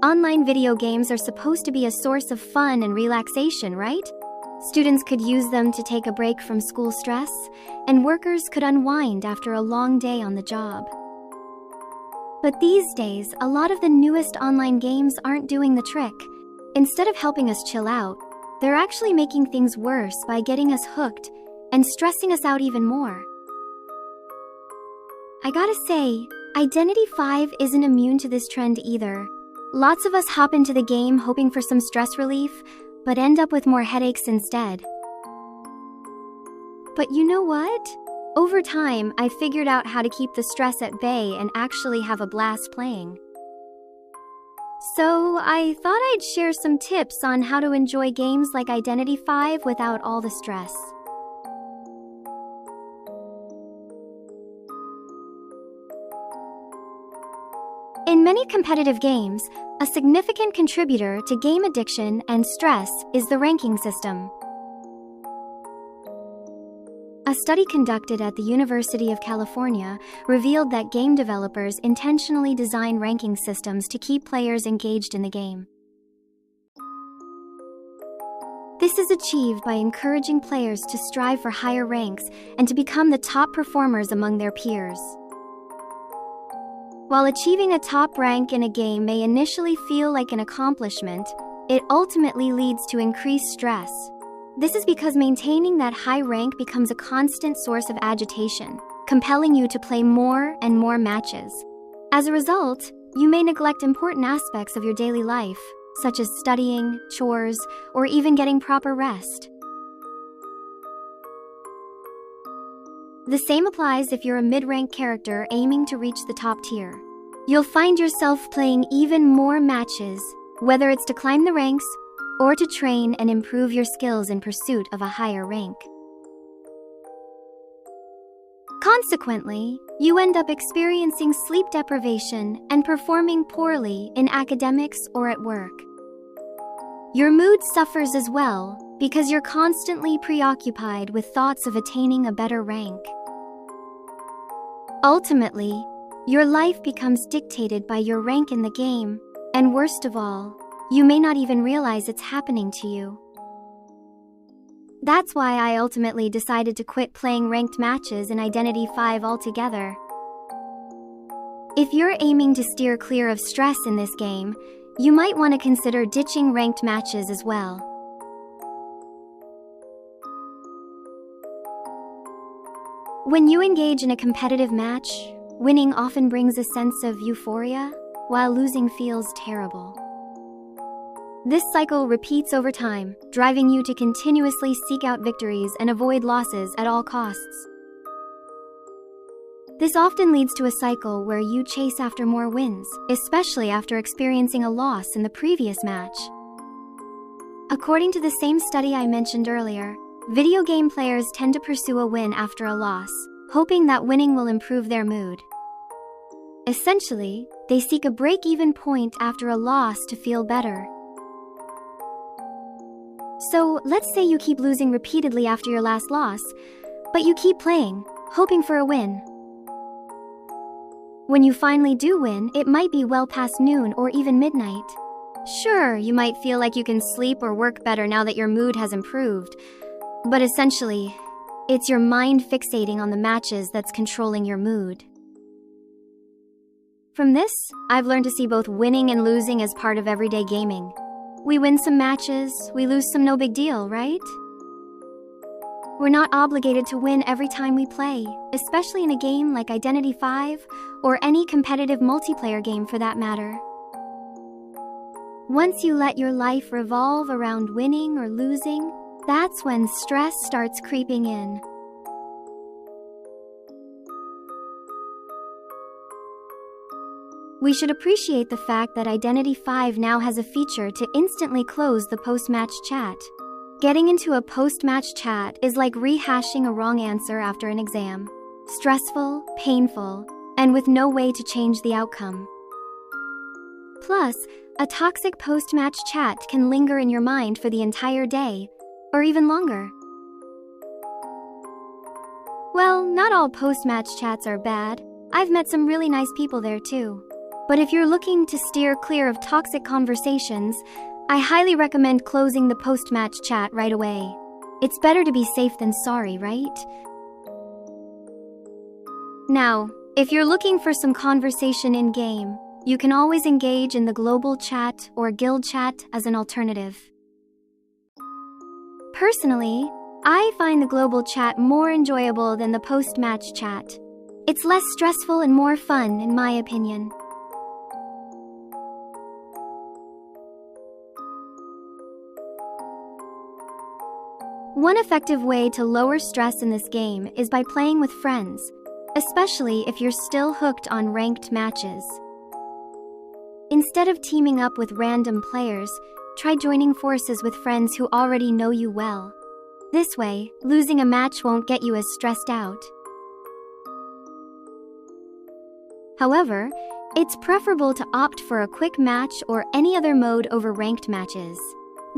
Online video games are supposed to be a source of fun and relaxation, right? Students could use them to take a break from school stress, and workers could unwind after a long day on the job. But these days, a lot of the newest online games aren't doing the trick. Instead of helping us chill out, they're actually making things worse by getting us hooked and stressing us out even more. I gotta say, Identity V isn't immune to this trend either. Lots of us hop into the game hoping for some stress relief, but end up with more headaches instead. But you know what? Over time, I figured out how to keep the stress at bay and actually have a blast playing. So I thought I'd share some tips on how to enjoy games like Identity V without all the stress. In many competitive games, a significant contributor to game addiction and stress is the ranking system. A study conducted at the University of California revealed that game developers intentionally design ranking systems to keep players engaged in the game. This is achieved by encouraging players to strive for higher ranks and to become the top performers among their peers. While achieving a top rank in a game may initially feel like an accomplishment, it ultimately leads to increased stress. This is because maintaining that high rank becomes a constant source of agitation, compelling you to play more and more matches. As a result, you may neglect important aspects of your daily life, such as studying, chores, or even getting proper rest. The same applies if you're a mid-rank character aiming to reach the top tier. You'll find yourself playing even more matches, whether it's to climb the ranks or to train and improve your skills in pursuit of a higher rank. Consequently, you end up experiencing sleep deprivation and performing poorly in academics or at work. Your mood suffers as well because you're constantly preoccupied with thoughts of attaining a better rank. Ultimately, your life becomes dictated by your rank in the game, and worst of all, you may not even realize it's happening to you. That's why I ultimately decided to quit playing ranked matches in Identity V altogether. If you're aiming to steer clear of stress in this game, you might want to consider ditching ranked matches as well. When you engage in a competitive match, winning often brings a sense of euphoria, while losing feels terrible. This cycle repeats over time, driving you to continuously seek out victories and avoid losses at all costs. This often leads to a cycle where you chase after more wins, especially after experiencing a loss in the previous match. According to the same study I mentioned earlier, video game players tend to pursue a win after a loss, hoping that winning will improve their mood. Essentially, they seek a break-even point after a loss to feel better. So, let's say you keep losing repeatedly after your last loss, but you keep playing, hoping for a win. When you finally do win, it might be well past noon or even midnight. Sure, you might feel like you can sleep or work better now that your mood has improved, but essentially, it's your mind fixating on the matches that's controlling your mood. From this, I've learned to see both winning and losing as part of everyday gaming. We win some matches, we lose some, no big deal, right? We're not obligated to win every time we play, especially in a game like Identity V or any competitive multiplayer game for that matter. Once you let your life revolve around winning or losing, that's when stress starts creeping in. We should appreciate the fact that Identity V now has a feature to instantly close the post-match chat. Getting into a post-match chat is like rehashing a wrong answer after an exam. Stressful, painful, and with no way to change the outcome. Plus, a toxic post-match chat can linger in your mind for the entire day, or even longer. Well, not all post-match chats are bad. I've met some really nice people there too. But if you're looking to steer clear of toxic conversations, I highly recommend closing the post-match chat right away. It's better to be safe than sorry, right? Now, if you're looking for some conversation in-game, you can always engage in the global chat or guild chat as an alternative. Personally, I find the global chat more enjoyable than the post-match chat. It's less stressful and more fun, in my opinion. One effective way to lower stress in this game is by playing with friends, especially if you're still hooked on ranked matches. Instead of teaming up with random players, try joining forces with friends who already know you well. This way, losing a match won't get you as stressed out. However, it's preferable to opt for a quick match or any other mode over ranked matches.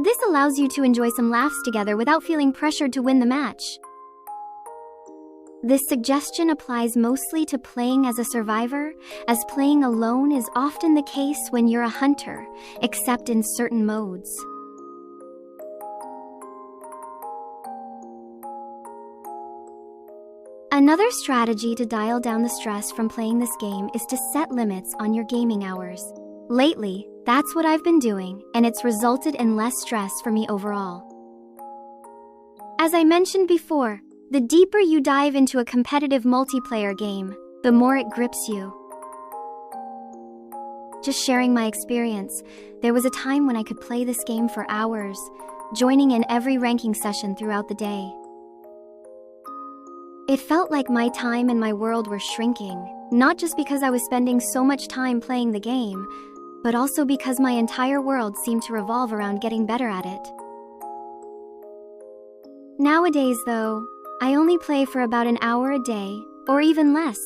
This allows you to enjoy some laughs together without feeling pressured to win the match. This suggestion applies mostly to playing as a survivor, as playing alone is often the case when you're a hunter, except in certain modes. Another strategy to dial down the stress from playing this game is to set limits on your gaming hours. Lately, that's what I've been doing, and it's resulted in less stress for me overall. As I mentioned before, the deeper you dive into a competitive multiplayer game, the more it grips you. Just sharing my experience, there was a time when I could play this game for hours, joining in every ranking session throughout the day. It felt like my time and my world were shrinking, not just because I was spending so much time playing the game, but also because my entire world seemed to revolve around getting better at it. Nowadays, though, I only play for about an hour a day, or even less.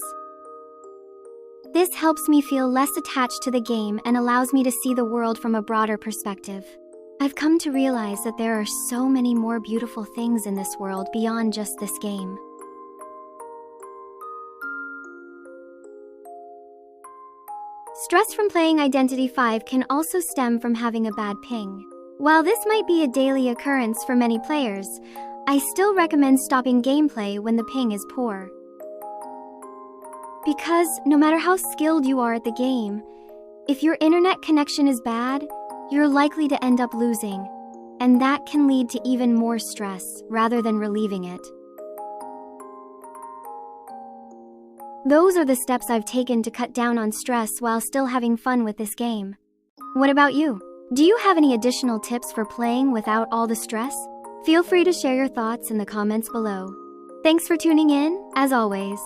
This helps me feel less attached to the game and allows me to see the world from a broader perspective. I've come to realize that there are so many more beautiful things in this world beyond just this game. Stress from playing Identity V can also stem from having a bad ping. While this might be a daily occurrence for many players, I still recommend stopping gameplay when the ping is poor. Because no matter how skilled you are at the game, if your internet connection is bad, you're likely to end up losing, and that can lead to even more stress rather than relieving it. Those are the steps I've taken to cut down on stress while still having fun with this game. What about you? Do you have any additional tips for playing without all the stress? Feel free to share your thoughts in the comments below. Thanks for tuning in, as always.